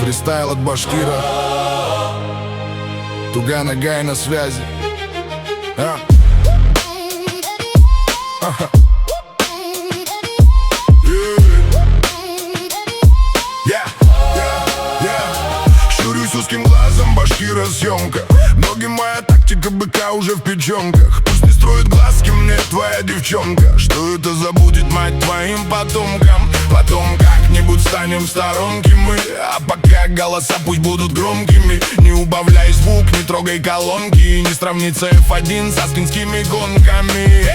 Фристайл от Башкира. Туган Агай на связи. Щурюсь узким глазом, Башкира съемка. Многим моя тактика быка уже в печенках. Пусть не строит глазки мне твоя девчонка. Что это забудет мать твоим потомкам? Потом как-нибудь станем в сторонке мы. А пока голоса пусть будут громкими. Не убавляй звук, не трогай колонки. И не сравнится F1 со скинскими гонками.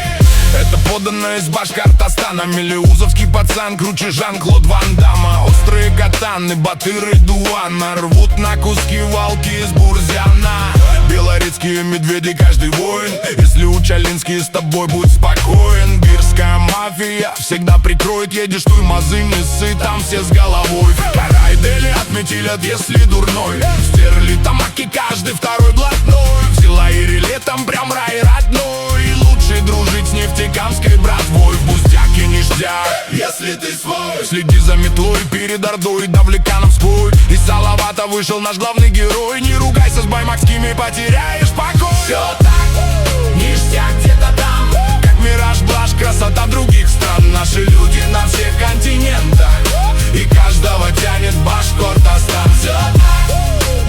Это поданная из Башкортостана. Мелеузовский пацан, круче Жан-Клод Ван Дамма. Острые катаны, батыры Дуана. Рвут на куски волки из Бурзяна. Белорецкие медведи, каждый воин. Если Учалинский с тобой, будь спокоен. Бирская мафия всегда прикроет. Едешь Туймазы, Нисы, там все с головой. Карайдели отметилят, если дурной. Стерли тамаки, каждый второй блатной. В Силаире летом прям рай родной. И лучше дружить с нефтекамской братвой. В Бустяке ништяк, если ты свой. Следи за метлой перед Ордой, Давлеканом спой. Из Салавата вышел наш главный герой. Не ругайся с баймакскими, потеряешь покой. Все так, ништяк где-то там. Как мираж, блажь, красота других стран. Наши люди на всех континентах. И каждого тянет Башкортостан. Все так,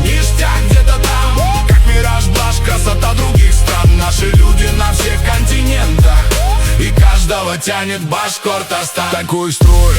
ништяк где-то там. Как мираж, блажь, красота других стран. Наши люди на всех континентах. И каждого тянет Башкортостан. Такой строй